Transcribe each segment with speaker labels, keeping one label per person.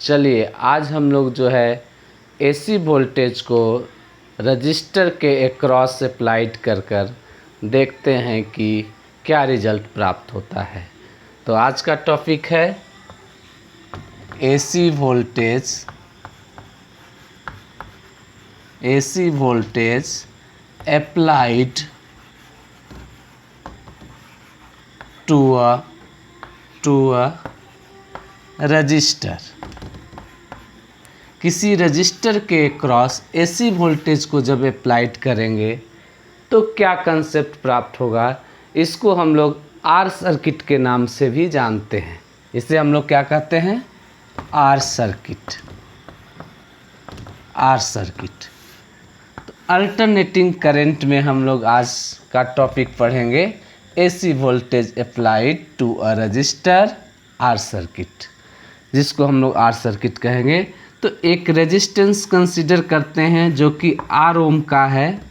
Speaker 1: चलिए आज हम लोग जो है एसी वोल्टेज को रजिस्टर के अक्रॉस अप्लाइड कर देखते हैं कि क्या रिजल्ट प्राप्त होता है। तो आज का टॉपिक है AC voltage applied to a resistor. किसी रजिस्टर के क्रॉस एसी वोल्टेज को जब अप्लाइड करेंगे तो क्या कंसेप्ट प्राप्त होगा, इसको हम लोग आर सर्किट के नाम से भी जानते हैं। इसे हम लोग क्या कहते हैं? R circuit. तो अल्टरनेटिंग करंट में हम लोग आज का टॉपिक पढ़ेंगे AC voltage applied to a resistor, R circuit, जिसको हम लोग आर सर्किट कहेंगे। तो एक रेजिस्टेंस कंसीडर करते हैं जो कि आर ओम का है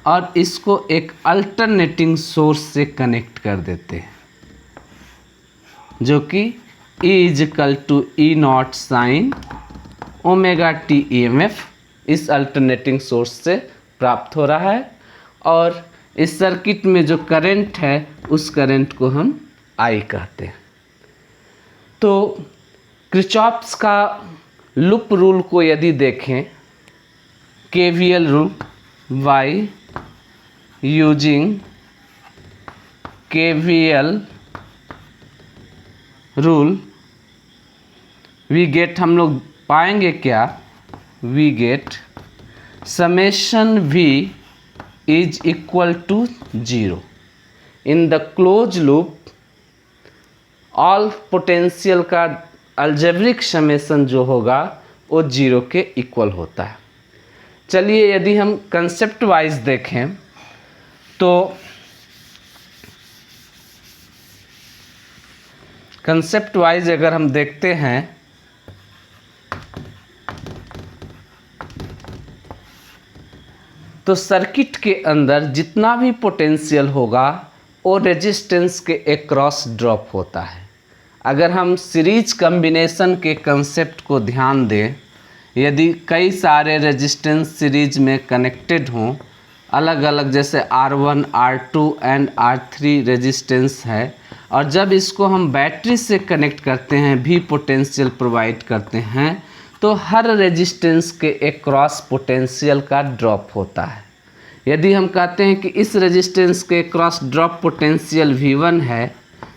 Speaker 1: और इसको एक अल्टरनेटिंग सोर्स से कनेक्ट कर देते हैं जो कि E = E0 sine omega T EMF इस अल्टरनेटिंग सोर्स से प्राप्त हो रहा है। और इस सर्किट में जो करंट है उस करंट को हम I कहते हैं। तो किरचॉफ्स का लूप रूल को यदि देखें, KVL rule, by using KVL rule we get, हम लोग पाएंगे क्या? We get summation V is equal to 0 in the close loop. All potential का अलजेब्रिक समेशन जो होगा वो 0 के इक्वल होता है। चलिए यदि हम कंसेप्ट वाइज देखें तो कंसेप्ट वाइज अगर हम देखते हैं तो सर्किट के अंदर जितना भी पोटेंशियल होगा वो रेजिस्टेंस के अक्रॉस ड्रॉप होता है। अगर हम सीरीज कॉम्बिनेशन के कंसेप्ट को ध्यान दें, यदि कई सारे रेजिस्टेंस सीरीज में कनेक्टेड हों अलग अलग, जैसे R1, R2 and R3 resistance है, और जब इसको हम बैटरी से कनेक्ट करते हैं, भी पोटेंशियल प्रोवाइड करते हैं, तो हर रेजिस्टेंस के अक्रॉस पोटेंशियल का ड्रॉप होता है। यदि हम कहते हैं कि इस रेजिस्टेंस के क्रॉस ड्रॉप पोटेंशियल V1 है,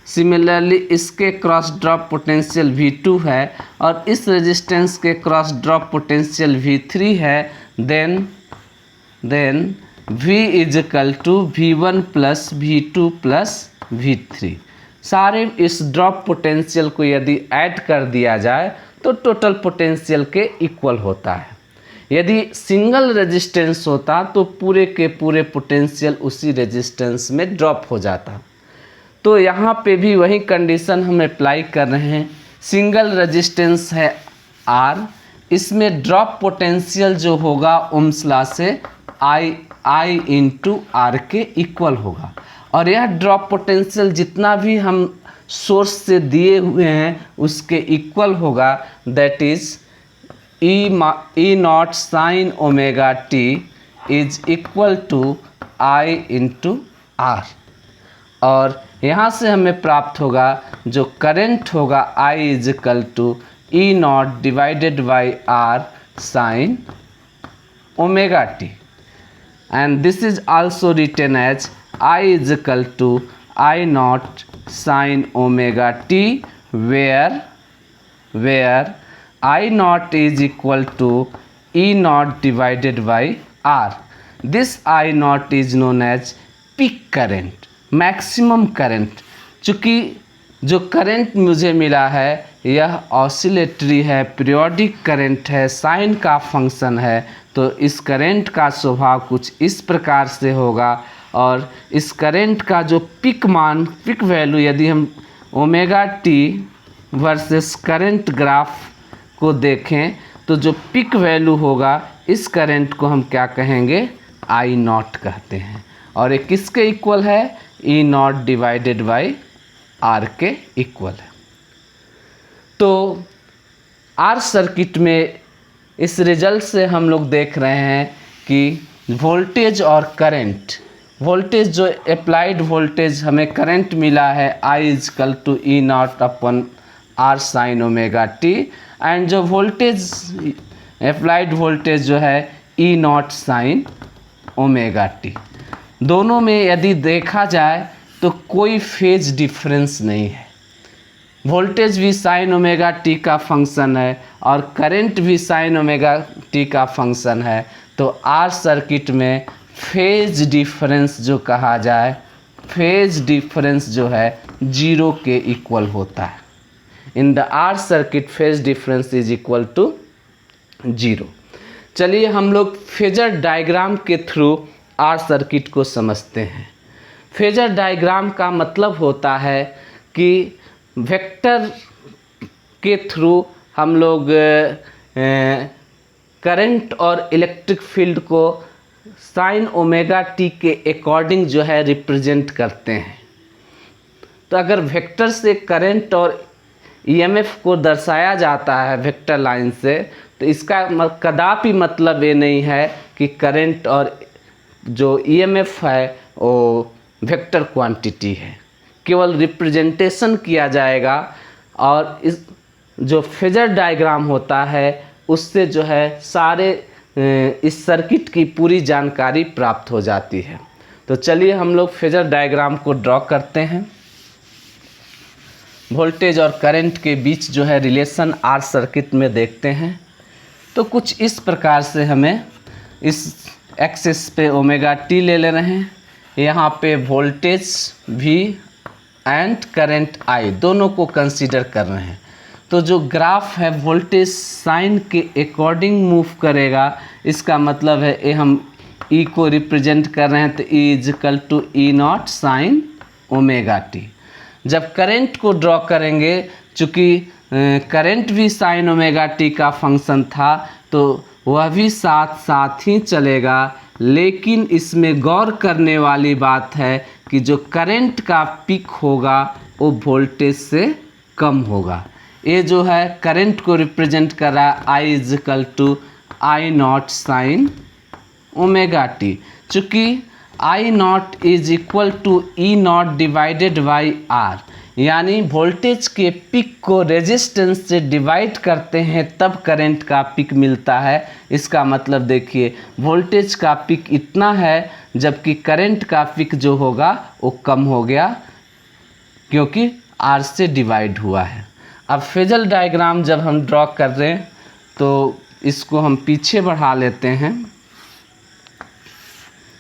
Speaker 1: सिमिलरली इसके क्रॉस ड्रॉप पोटेंशियल V2 है और इस रेजिस्टेंस के क्रॉस ड्रॉप पोटेंशियल V3 है, then V = V1 + V2 + V3। सारे इस ड्रॉप पोटेंशियल को यदि ऐड कर दिया जाए तो टोटल पोटेंशियल के इक्वल होता है। यदि सिंगल रेजिस्टेंस होता तो पूरे के पूरे पोटेंशियल उसी रेजिस्टेंस में ड्रॉप हो जाता। तो यहाँ पे भी वही कंडीशन हम अप्लाई कर रहे हैं। सिंगल रेजिस्टेंस है R, इसमें ड्रॉप पोटेंशियल जो होगा ओम्स लॉ से I × R के इक्वल होगा। और यह ड्रॉप पोटेंशियल जितना भी हम सोर्स से दिए हुए हैं उसके इक्वल होगा, that is E0 sine omega t is equal to I × R। और यहाँ से हमें प्राप्त होगा जो करंट होगा I = E0 / R sine omega T, and this is also written as I = I0 sine omega t, where I0 is equal to E0 / R. This I0 is known as peak current, maximum current. चूँकि जो current मुझे मिला है यह oscillatory है, periodic current है, sign का function है, तो इस करंट का स्वभाव कुछ इस प्रकार से होगा। और इस करंट का जो पिक मान, पिक वैल्यू, यदि हम omega T versus current graph को देखें तो जो पिक वैल्यू होगा इस करंट को हम क्या कहेंगे? I0 कहते हैं। और ये किसके इक्वल है? E0 / R के इक्वल है। तो आर सर्किट में इस रिजल्ट से हम लोग देख रहे हैं कि वोल्टेज और करंट, वोल्टेज जो अप्लाइड वोल्टेज हमें करंट मिला है I is equal to E naught upon R sine omega T, and जो वोल्टेज अप्लाइड वोल्टेज जो है E not sine omega t. दोनों में यदि देखा जाए तो कोई फेज डिफरेंस नहीं है। वोल्टेज भी साइन ओमेगा टी का फंक्शन है और करंट भी साइन ओमेगा टी का फंक्शन है। तो आर सर्किट में फेज डिफरेंस जो कहा जाए, फेज डिफरेंस जो है 0 के इक्वल होता है। In the R circuit phase difference is equal to 0। चलिए हम लोग फेजर डायग्राम के थ्रू आर सर्किट को समझते हैं। फेजर डायग्राम का मतलब होता है कि वेक्टर के थ्रू हम लोग करंट और इलेक्ट्रिक फील्ड को साइन ओमेगा टी के अकॉर्डिंग जो है रिप्रेजेंट करते हैं। तो अगर वेक्टर से करंट और ईएमएफ को दर्शाया जाता है वेक्टर लाइन से, तो इसका कदापि मतलब ये नहीं है कि करंट और जो ईएमएफ है वो वेक्टर क्वांटिटी है। केवल रिप्रेजेंटेशन किया जाएगा और इस जो फेजर डायग्राम होता है उससे जो है सारे इस सर्किट की पूरी जानकारी प्राप्त हो जाती है। तो चलिए हम लोग फेजर डायग्राम को ड्रॉ करते हैं। वोल्टेज और करंट के बीच जो है रिलेशन आर सर्किट में देखते हैं। तो कुछ इस प्रकार से हमें इस एक्सिस पे ओमेगा टी ले रहे हैं, यहाँ पे voltage V and current I दोनों को कंसीडर कर रहे हैं। तो जो ग्राफ है वोल्टेज साइन के अकॉर्डिंग मूव करेगा, इसका मतलब है ये हम E को रिप्रेजेंट कर रहे हैं तो E is equal to E not sine omega t. जब करंट को ड्रॉ करेंगे, चूँकि करंट भी साइन ओमेगा टी का फंक्शन था तो वह भी साथ साथ ही चलेगा, लेकिन इसमें गौर करने वाली बात है कि जो करंट का पिक होगा वो वोल्टेज से कम होगा। ये जो है करंट को रिप्रेजेंट कर रहा है I is equal to I not sine omega T. चूँकि I naught is equal to E not divided by R, यानी वोल्टेज के पिक को रेजिस्टेंस से डिवाइड करते हैं तब करंट का पिक मिलता है। इसका मतलब देखिए वोल्टेज का पिक इतना है जबकि करंट का पिक जो होगा वो कम हो गया क्योंकि आर से डिवाइड हुआ है। अब फेजर डायग्राम जब हम ड्रॉ कर रहे हैं तो इसको हम पीछे बढ़ा लेते हैं।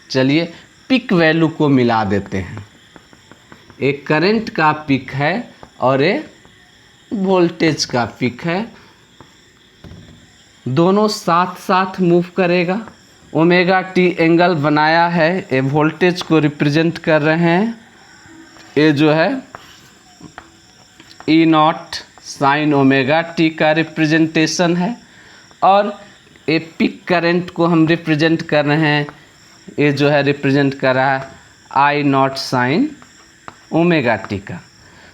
Speaker 1: चलिए पिक वैल्यू को मिला देते हैं। एक करंट का पिक है और एक वोल्टेज का पिक है, दोनों साथ साथ मूव करेगा। ओमेगा टी एंगल बनाया है, ये वोल्टेज को रिप्रेजेंट कर रहे हैं। ये जो है E not sine omega T का रिप्रेजेंटेशन है और ये पिक करंट को हम रिप्रेजेंट कर रहे हैं, ये जो है रिप्रेजेंट कर रहा है I not sine omega T का।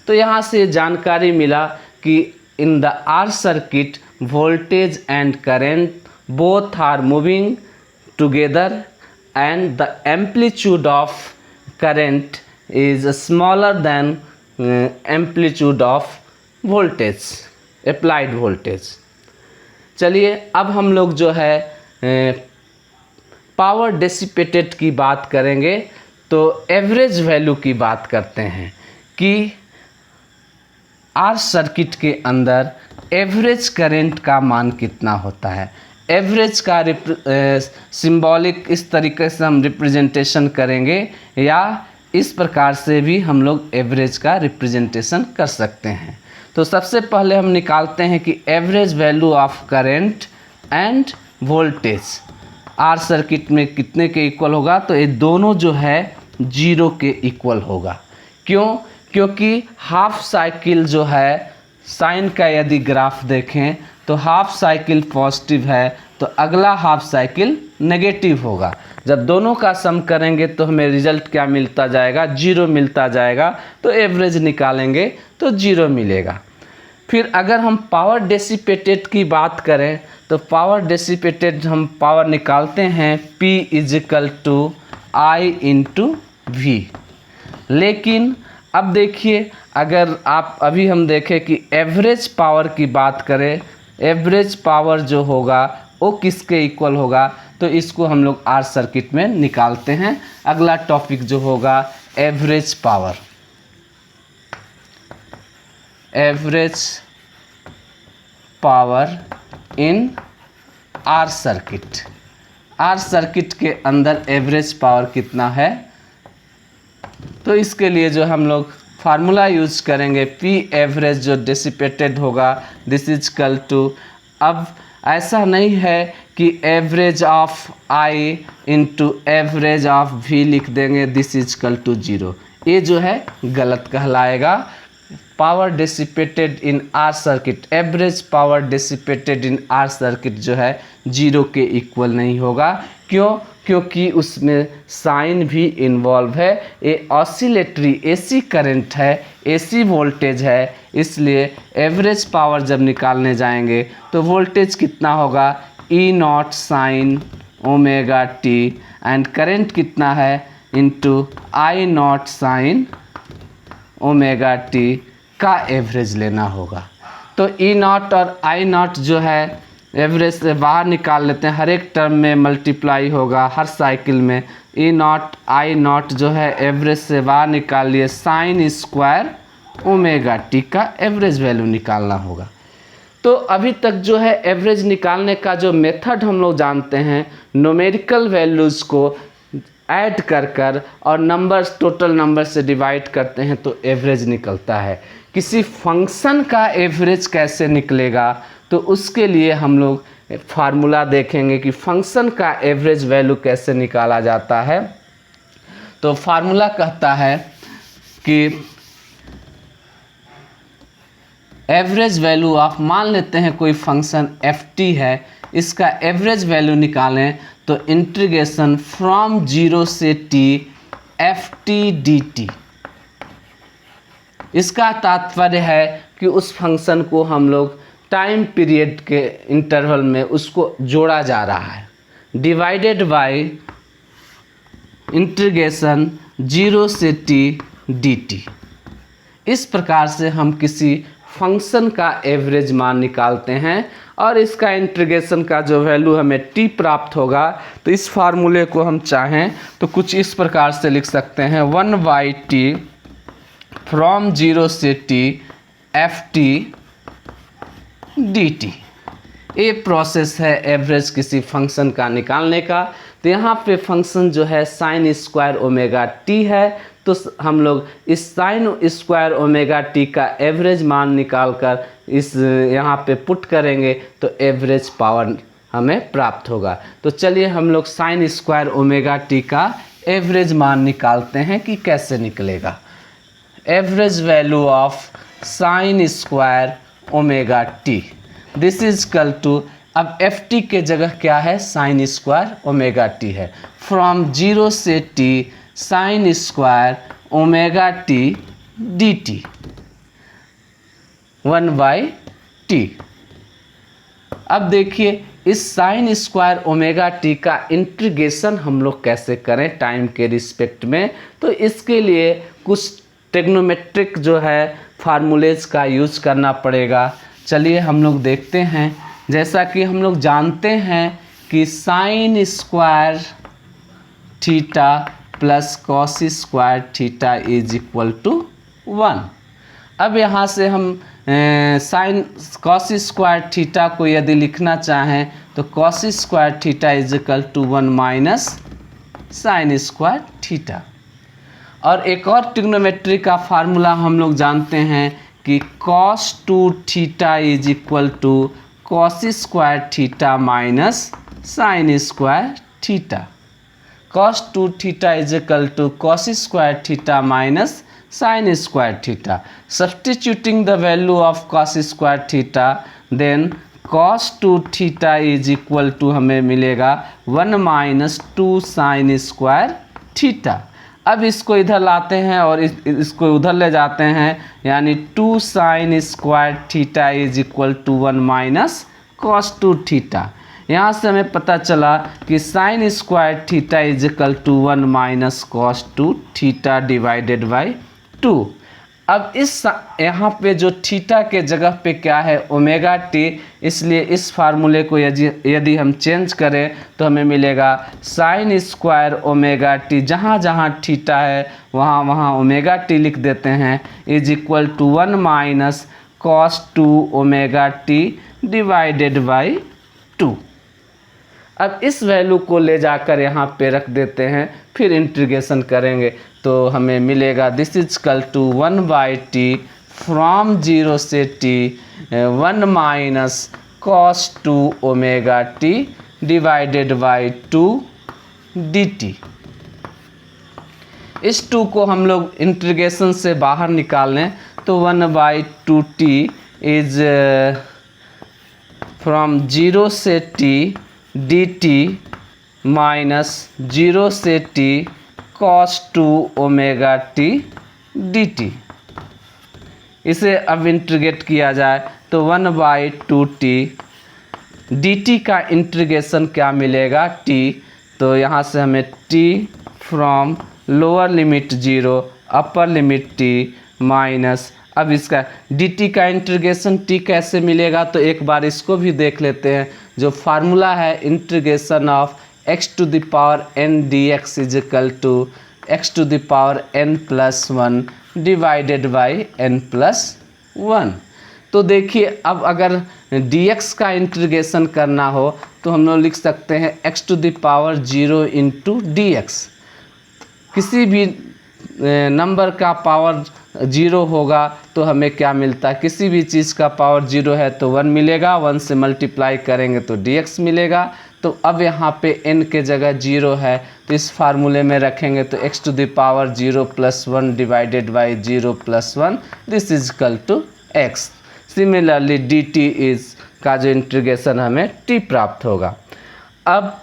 Speaker 1: तो यहाँ से जानकारी मिला कि in the R circuit voltage and current both are moving together and the amplitude of current is smaller than amplitude of voltage, applied voltage. चलिए अब हम लोग जो है पावर डिसिपेटेड की बात करेंगे। तो एवरेज वैल्यू की बात करते हैं कि आर सर्किट के अंदर एवरेज करंट का मान कितना होता है। एवरेज का सिंबॉलिक इस तरीके से हम रिप्रेजेंटेशन करेंगे या इस प्रकार से भी हम लोग एवरेज का रिप्रेजेंटेशन कर सकते हैं। तो सबसे पहले हम निकालते हैं कि average value of current end voltage R circuit में कितने के इक्वल होगा। तो ये दोनों जो है 0 के इक्वल होगा। क्यों? क्योंकि हाफ साइकिल जो है साइन का यदि ग्राफ देखें तो हाफ साइकिल पॉजिटिव है तो अगला हाफ साइकिल नेगेटिव होगा। जब दोनों का सम करेंगे तो हमें रिजल्ट क्या मिलता जाएगा? 0 मिलता जाएगा। तो एवरेज निकालेंगे तो 0 मिलेगा। फिर अगर हम पावर डेसिपेटेड की बात करें तो पावर डेसिपेटेड हम पावर निकालते हैं P is equal to I into V. लेकिन अब देखिए, अगर आप अभी हम देखें कि एवरेज पावर की बात करें, एवरेज पावर जो होगा वो किसके इक्वल होगा, तो इसको हम लोग आर सर्किट में निकालते हैं। अगला टॉपिक जो होगा average power, average power in R circuit. R circuit के अंदर एवरेज पावर कितना है, तो इसके लिए जो हम लोग फार्मूला यूज करेंगे P एवरेज जो डिसिपेटेड होगा दिस इज इक्वल टू, अब ऐसा नहीं है कि average of I into average of V लिख देंगे दिस इज इक्वल टू 0, ये जो है गलत कहलाएगा। Power dissipated in R circuit, average power dissipated in R circuit जो है 0 के इक्वल नहीं होगा। क्यों? क्योंकि उसमें साइन भी इन्वॉल्व है। ये ऑसिलेटरी एसी करंट है, एसी वोल्टेज है, इसलिए एवरेज पावर जब निकालने जाएंगे तो वोल्टेज कितना होगा E not sine omega T and current कितना है into I not sine omega T का एवरेज लेना होगा। तो ई नॉट और आई नॉट जो है एवरेज से बाहर निकाल लेते हैं, हर एक टर्म में मल्टीप्लाई होगा हर साइकिल में। ई नॉट आई नॉट जो है एवरेज से बाहर निकाल लिए, साइन स्क्वायर ओमेगा टी का एवरेज वैल्यू निकालना होगा। तो अभी तक जो है एवरेज निकालने का जो मेथड हम लोग जानते हैं, न्यूमेरिकल वैल्यूज़ को ऐड कर और नंबर्स, टोटल नंबर से डिवाइड करते हैं तो एवरेज निकलता है। किसी फंक्शन का एवरेज कैसे निकलेगा, तो उसके लिए हम लोग फार्मूला देखेंगे कि फंक्शन का एवरेज वैल्यू कैसे निकाला जाता है। तो फार्मूला कहता है कि एवरेज वैल्यू ऑफ, मान लेते हैं कोई फंक्शन ft है, इसका एवरेज वैल्यू निकालें तो इंटीग्रेशन फ्रॉम 0 से t ft dt। इसका तात्पर्य है कि उस फंक्शन को हम लोग टाइम पीरियड के इंटरवल में उसको जोड़ा जा रहा है, डिवाइडेड बाय इंटीग्रेशन 0 से t dt। इस प्रकार से हम किसी फंक्शन का एवरेज मान निकालते हैं और इसका इंटीग्रेशन का जो वैल्यू हमें t प्राप्त होगा, तो इस फार्मूले को हम चाहें तो कुछ इस प्रकार से लिख सकते हैं 1/t फ्रॉम 0 से t ft dt। ये प्रोसेस है एवरेज किसी फंक्शन का निकालने का। तो यहाँ पे फंक्शन जो है साइन स्क्वायर ओमेगा टी है, तो हम लोग इस साइन स्क्वायर ओमेगा टी का एवरेज मान निकाल कर इस यहाँ पे पुट करेंगे तो एवरेज पावर हमें प्राप्त होगा। तो चलिए हम लोग साइन स्क्वायर ओमेगा टी का एवरेज मान निकालते हैं कि कैसे निकलेगा। Average value of sine square omega t this is equal to, अब एफ टी के जगह क्या है, साइन स्क्वायर ओमेगा टी है, फ्रॉम 0 से t sine square omega t d t 1/t। अब देखिए इस साइन स्क्वायर ओमेगा टी का इंटीग्रेशन हम लोग कैसे करें टाइम के रिस्पेक्ट में, तो इसके लिए कुछ ट्रिग्नोमेट्रिक जो है फार्मूलेज का यूज करना पड़ेगा। चलिए हम लोग देखते हैं। जैसा कि हम लोग जानते हैं कि sine square theta plus cos square theta is equal to 1। अब यहाँ से हम साइन कॉस स्क्वायर थीटा को यदि लिखना चाहें तो cos square theta is equal to 1 minus sine square theta. और एक और ट्रिग्नोमेट्री का फार्मूला हम लोग जानते हैं कि cos 2 theta is equal to cos square theta minus sine square theta. cos 2 theta is equal to cos square theta minus sine square theta. Substituting the value of cos square theta, then cos 2 theta is equal to हमें मिलेगा 1 minus 2 sign square theta. अब इसको इधर लाते हैं और इसको उधर ले जाते हैं, यानी 2 sin square theta is equal to 1 minus cos 2 theta. यहाँ से हमें पता चला कि sin square theta is equal to 1 minus cos 2 theta divided by 2। अब इस यहाँ पे जो थीटा के जगह पे क्या है, ओमेगा टी, इसलिए इस फार्मूले को यदि हम चेंज करें तो हमें मिलेगा साइन स्क्वायर ओमेगा टी, जहाँ जहाँ थीटा है वहाँ वहाँ ओमेगा टी लिख देते हैं, is equal to 1 minus cos 2 omega t divided by 2। अब इस वैल्यू को ले जाकर यहाँ पे रख देते हैं, फिर इंटीग्रेशन करेंगे तो हमें मिलेगा this is equal to 1 by t from 0 से t 1 minus cos 2 omega t divided by 2 dt। इस 2 को हम लोग इंटीग्रेशन से बाहर निकाल लें तो 1 बाई 2 टी इज फ्रॉम 0 से टी dt माइनस 0 से T cos 2 omega T dt। इसे अब इंटीग्रेट किया जाए तो 1 बाई 2 टी dt का इंटीग्रेशन क्या मिलेगा t, तो यहाँ से हमें t from lower limit 0 upper limit t minus, अब इसका dt का इंटीग्रेशन t कैसे मिलेगा, तो एक बार इसको भी देख लेते हैं। जो फार्मूला है integration of x to the power n dx is equal to x to the power n plus 1 divided by n plus 1। तो देखिए अब अगर dx का इंटीग्रेशन करना हो तो हम लोग लिख सकते हैं x to the power 0 into dx। किसी भी नंबर का पावर 0 होगा तो हमें क्या मिलता है, किसी भी चीज़ का पावर 0 है तो 1 मिलेगा, 1 से मल्टीप्लाई करेंगे तो dx मिलेगा। तो अब यहाँ पे n के जगह 0 है तो इस फार्मूले में रखेंगे तो x to the power 0 plus 1 divided by 0 plus 1 this is equal to x। Similarly dt is का जो इंटीग्रेशन हमें t प्राप्त होगा। अब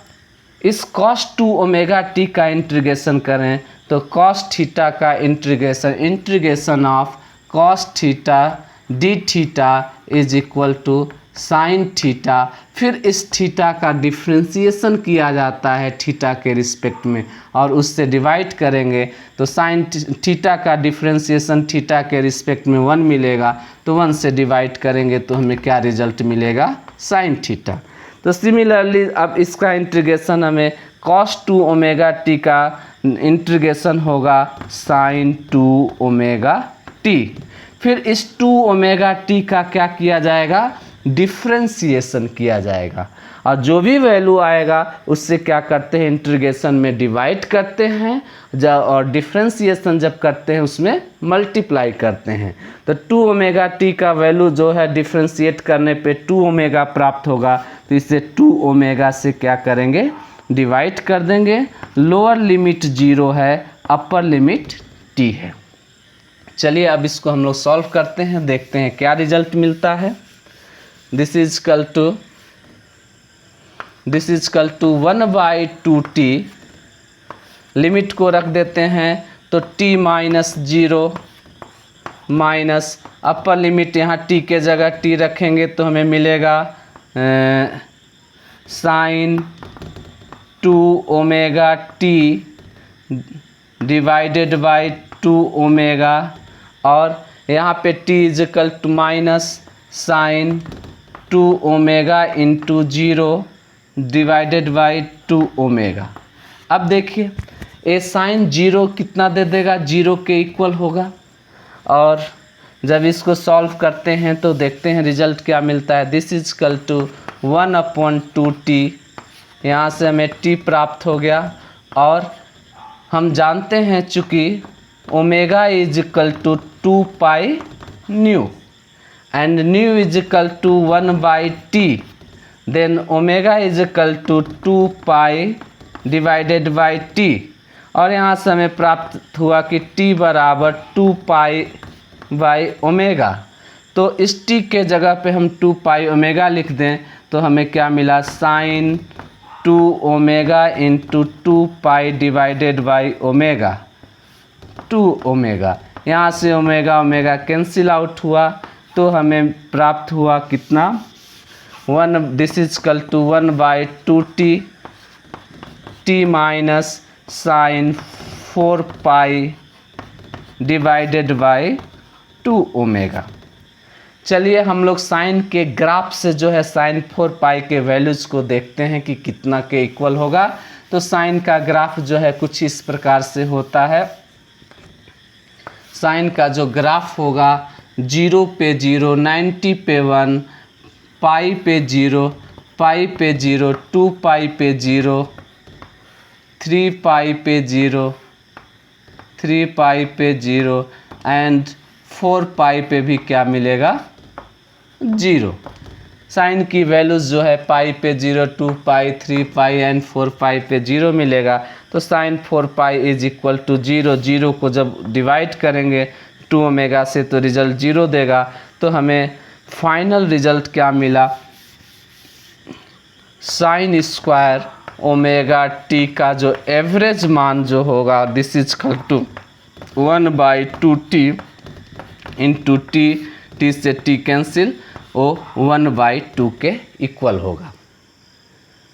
Speaker 1: इस cos 2 ओमेगा t का इंटीग्रेशन करें तो cos थीटा का integration of cos theta d theta is equal to sine theta. फिर इस थीटा का डिफ्रेंसिएशन किया जाता है थीटा के रिस्पेक्ट में और उससे डिवाइड करेंगे तो साइन थीटा का डिफ्रेंसिएशन थीटा के रिस्पेक्ट में 1 मिलेगा, तो 1 से डिवाइड करेंगे तो हमें क्या रिजल्ट मिलेगा, साइन थीटा। तो सिमिलरली अब इसका इंटीग्रेशन हमें cos 2 ओमेगा टी का इंटीग्रेशन होगा साइन 2 ओमेगा टी। फिर इस 2 ओमेगा टी का क्या किया जाएगा, डिफ्रेंसिएशन किया जाएगा और जो भी वैल्यू आएगा उससे क्या करते हैं, इंटीग्रेशन में डिवाइड करते हैं और डिफ्रेंसिएशन जब करते हैं उसमें मल्टीप्लाई करते हैं। तो 2 ओमेगा टी का वैल्यू जो है डिफ्रेंशिएट करने पे 2 ओमेगा प्राप्त होगा, तो इसे 2 ओमेगा से क्या करेंगे, डिवाइड कर देंगे। लोअर लिमिट 0 है, अपर लिमिट t है। चलिए अब इसको हम लोग सॉल्व करते हैं, देखते हैं क्या रिजल्ट मिलता है। This is equal to 1 by 2 t, limit को रख देते हैं तो t minus 0 minus upper limit, यहाँ t के जगह t रखेंगे तो हमें मिलेगा sine 2 omega t divided by 2 omega और यहाँ पे t is equal to minus sine 2 omega into 0 divided by 2 omega. अब देखिए ये साइन 0 कितना दे देगा, 0 के इक्वल होगा और जब इसको सॉल्व करते हैं तो देखते हैं रिजल्ट क्या मिलता है। This is equal to 1/2t, यहाँ से हमें t प्राप्त हो गया और हम जानते हैं चूँकि omega is equal to 2 pi nu and nu is equal to 1 by t, then omega is equal to 2 pi divided by t और यहाँ से हमें प्राप्त हुआ कि t बराबर 2 पाई बाई ओमेगा। तो इस t के जगह पे हम 2 पाई ओमेगा लिख दें तो हमें क्या मिला, sine 2 omega into 2 pi divided by omega 2 omega. यहाँ से ओमेगा ओमेगा कैंसिल आउट हुआ तो हमें प्राप्त हुआ कितना 1, this is equal to 1/2t t minus sine 4 pi divided by 2 omega. चलिए हम लोग साइन के ग्राफ से जो है साइन 4 पाई के वैल्यूज़ को देखते हैं कि कितना के इक्वल होगा। तो साइन का ग्राफ जो है कुछ इस प्रकार से होता है। साइन का जो ग्राफ होगा 0 पे 0, 90 पे 1, पाई पे 0, पाई पे 0, 2 पाई पे 0, 3 पाई पे 0, 3 पाई पे 0 एंड 4 पाई पे भी क्या मिलेगा 0। साइन की वैल्यूज़ जो है पाई पे 0, 2 पाई, 3 पाई एंड 4 पाई पे 0 मिलेगा। तो sine 4 pi is equal to 0। 0 को जब डिवाइड करेंगे 2 ओमेगा से तो रिजल्ट 0 देगा। तो हमें फाइनल रिजल्ट क्या मिला, साइन स्क्वायर ओमेगा टी का जो एवरेज मान जो होगा this is equal to 1/2t into t से टी कैंसिल, वो 1/2 के इक्वल होगा।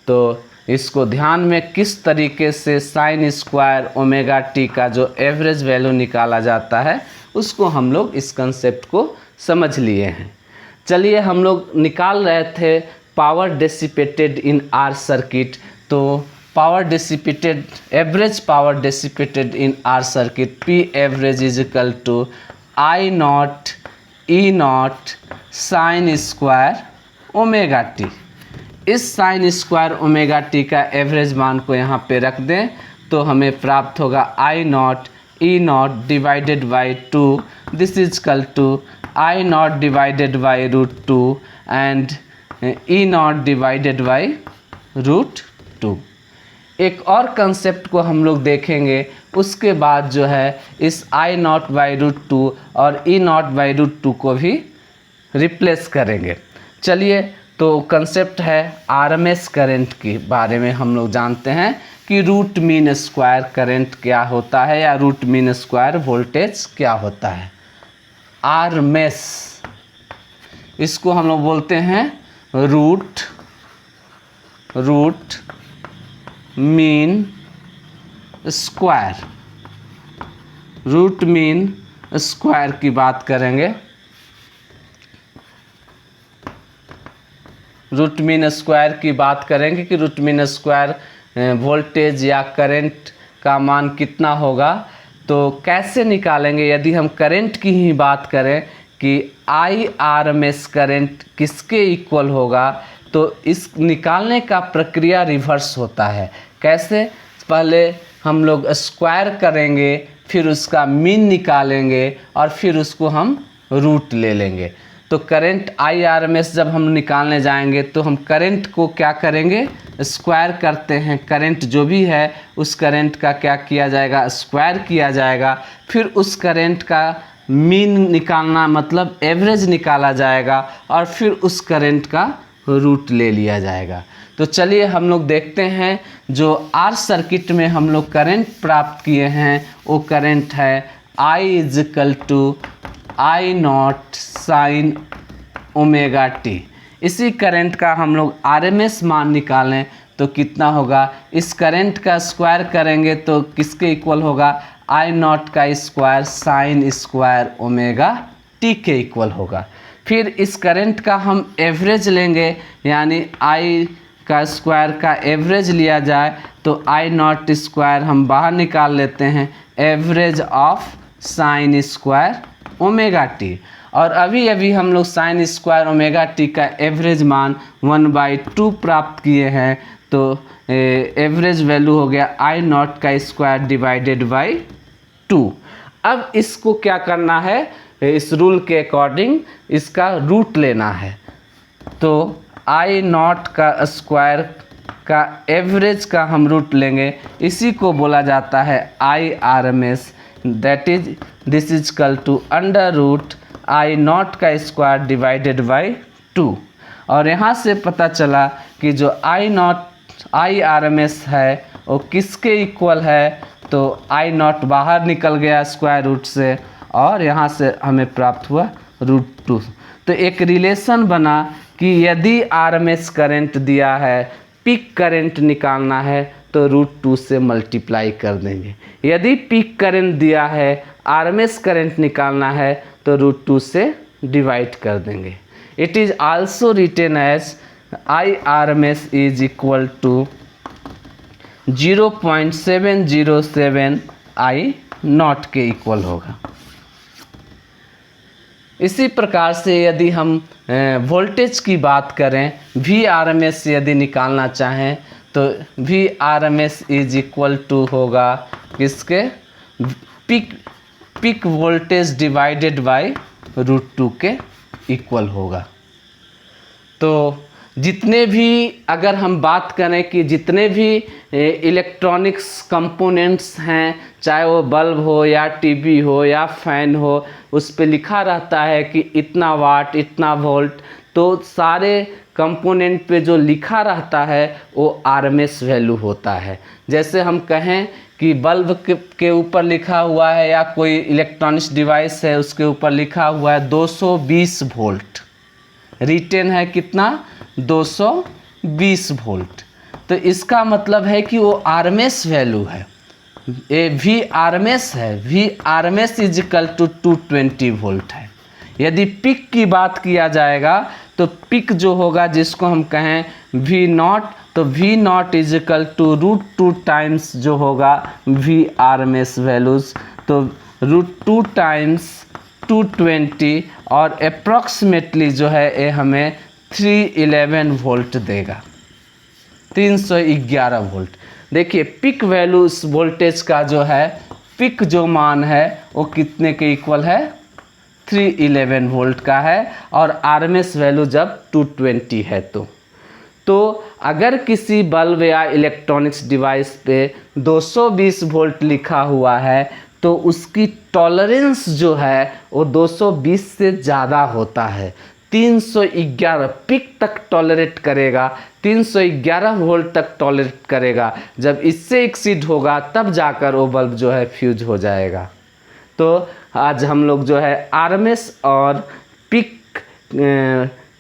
Speaker 1: तो इसको ध्यान में किस तरीके से साइन स्क्वायर ओमेगा टी का जो एवरेज वैल्यू निकाला जाता है उसको हम लोग इस कंसेप्ट को समझ लिए हैं। चलिए हम लोग निकाल रहे थे power dissipated in R circuit. तो power dissipated, average power dissipated in R circuit P average is equal to I not E not sine square omega T. इस साइन स्क्वायर ओमेगा टी का एवरेज मान को यहाँ पे रख दें तो हमें प्राप्त होगा I not E not divided by 2, this is equal to I not divided by √2 and E not divided by √2। एक और कंसेप्ट को हम लोग देखेंगे, उसके बाद जो है इस आई नॉट बाई √2 और ई नॉट बाई √2 को भी रिप्लेस करेंगे। चलिए तो कंसेप्ट है आरएमएस करंट के बारे में हम लोग जानते हैं कि रूट मीन स्क्वायर करंट क्या होता है या रूट मीन स्क्वायर वोल्टेज क्या होता है। आरएमएस इसको हम लोग बोलते हैं root mean square. Root mean square की बात करेंगे। रूट मीन स्क्वायर की बात करेंगे कि रूट मीन स्क्वायर वोल्टेज या करंट का मान कितना होगा। तो कैसे निकालेंगे, यदि हम करंट की ही बात करें कि आई आरएमएस करंट किसके इक्वल होगा, तो इस निकालने का प्रक्रिया रिवर्स होता है। कैसे, पहले हम लोग स्क्वायर करेंगे, फिर उसका मीन निकालेंगे और फिर उसको हम रूट ले लेंगे। तो करंट आई आरएमएस जब हम निकालने जाएंगे तो हम करंट को क्या करेंगे, स्क्वायर करते हैं। करंट जो भी है उस करंट का क्या किया जाएगा, स्क्वायर किया जाएगा। फिर उस करंट का मीन निकालना मतलब एवरेज निकाला जाएगा और फिर उस करंट का रूट ले लिया जाएगा। तो चलिए हम लोग देखते हैं जो आर सर्किट में हम लोग करंट प्राप्त किए हैं वो करंट है I is equal to I not sine omega T. इसी करंट का हम लोग आरएमएस मान निकालें तो कितना होगा, इस करंट का स्क्वायर करेंगे तो किसके इक्वल होगा, आई नॉट का square sine square omega T के इक्वल होगा। फिर इस करंट का हम एवरेज लेंगे, यानी आई का स्क्वायर का एवरेज लिया जाए तो आई नॉट स्क्वायर हम बाहर निकाल लेते हैं, average of sine square omega T. और अभी अभी हम लोग साइन स्क्वायर ओमेगा टी का एवरेज मान 1/2 प्राप्त किए हैं। तो एवरेज वैल्यू हो गया आई नॉट का स्क्वायर डिवाइडेड बाई 2। अब इसको क्या करना है, इस रूल के अकॉर्डिंग इसका रूट लेना है। तो आई नॉट का स्क्वायर का एवरेज का हम रूट लेंगे, इसी को बोला जाता है I RMS, that is this is equal to under root I not का स्क्वायर डिवाइडेड बाई 2। और यहाँ से पता चला कि जो आई नॉट आई आरएमएस है वो किसके इक्वल है, तो आई नॉट बाहर निकल गया स्क्वायर रूट से और यहाँ से हमें प्राप्त हुआ √2। तो एक रिलेशन बना कि यदि आरएमएस करंट दिया है, पीक करंट निकालना है तो √2 से मल्टीप्लाई कर देंगे। यदि पीक करंट दिया है, आरएमएस करंट निकालना है तो √2 से डिवाइड कर देंगे। It is also written as IRMS is equal to 0.707 I not के इक्वल होगा। इसी प्रकार से यदि हम वोल्टेज की बात करें, VRMS यदि निकालना चाहें तो VRMS इज इक्वल टू होगा किसके, पीक वोल्टेज डिवाइडेड बाय √2 के इक्वल होगा। तो जितने भी, अगर हम बात करें कि जितने भी इलेक्ट्रॉनिक्स कंपोनेंट्स हैं, चाहे वो बल्ब हो या टीवी हो या फैन हो, उस पे लिखा रहता है कि इतना वाट, इतना वोल्ट, तो सारे कंपोनेंट पे जो लिखा रहता है वो आरएमएस वैल्यू होता है। जैसे हम कहें कि बल्ब के ऊपर लिखा हुआ है या कोई इलेक्ट्रॉनिक्स डिवाइस है उसके ऊपर लिखा हुआ है 220 वोल्ट, रिटेन है कितना, 220 वोल्ट, तो इसका मतलब है कि वो आरएमएस वैल्यू है, ये VRMS है। VRMS is equal to 220 volt है। यदि पिक की बात किया जाएगा तो पिक जो होगा, जिसको हम कहें V0, तो V0 is equal to √2 times जो होगा VRMS वैल्यूज़, तो √2 टाइम्स 220 और अप्रॉक्सीमेटली जो है ये हमें 311 वोल्ट देगा, 311 वोल्ट। देखिए पिक वैल्यू इस वोल्टेज का जो है, पिक जो मान है वो कितने के इक्वल है, 311 वोल्ट का है, और आरएमएस वैल्यू जब 220 है तो अगर किसी बल्ब या इलेक्ट्रॉनिक्स डिवाइस पे 220 वोल्ट लिखा हुआ है तो उसकी टॉलरेंस जो है वो 220 से ज़्यादा होता है, 311 पिक तक टॉलरेट करेगा, 311 वोल्ट तक टॉलरेट करेगा। जब इससे एक्सीड होगा तब जाकर वो बल्ब जो है फ्यूज हो जाएगा। तो आज हम लोग जो है आरएमएस और पिक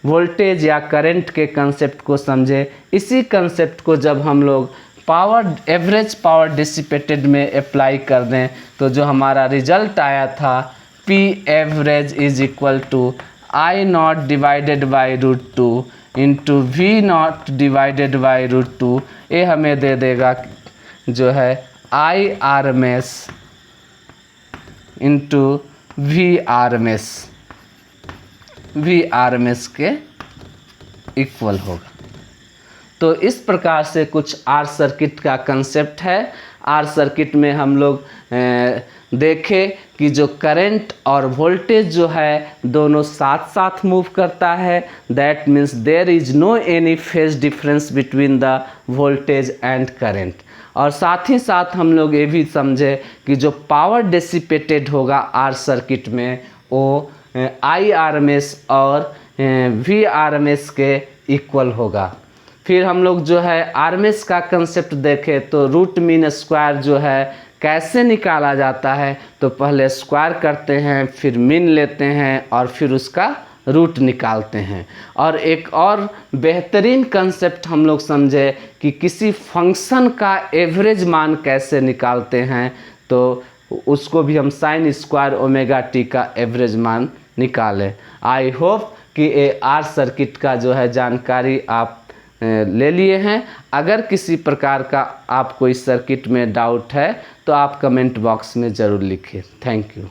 Speaker 1: वोल्टेज या करंट के कंसेप्ट को समझे। इसी कंसेप्ट को जब हम लोग पावर, एवरेज पावर डिसिपेटेड में अप्लाई कर दें तो जो हमारा रिजल्ट आया था P average is equal to I0 divided by √2 into V0 divided by √2, ये हमें दे देगा जो है IRMS इंटू VRMS के इक्वल होगा। तो इस प्रकार से कुछ आर सर्किट का कंसेप्ट है। आर सर्किट में हम लोग देखें कि जो करंट और वोल्टेज जो है दोनों साथ साथ मूव करता है, that means there is no any phase difference between the voltage and current. और साथ ही साथ हम लोग ये भी समझे कि जो पावर डिसिपेटेड होगा आर सर्किट में वो IRMS और VRMS के इक्वल होगा। फिर हम लोग जो है आरएमएस का कंसेप्ट देखें तो रूट मीन स्क्वायर जो है कैसे निकाला जाता है, तो पहले स्क्वायर करते हैं, फिर मीन लेते हैं और फिर उसका रूट निकालते हैं। और एक और बेहतरीन कंसेप्ट हम लोग समझे कि किसी फंक्शन का एवरेज मान कैसे निकालते हैं, तो उसको भी हम sin स्क्वायर ओमेगा टी का एवरेज मान निकालें। आई होप कि ये आर सर्किट का जो है जानकारी आप ले लिए हैं। अगर किसी प्रकार का आपको इस सर्किट में डाउट है तो आप कमेंट बॉक्स में ज़रूर लिखें। Thank you.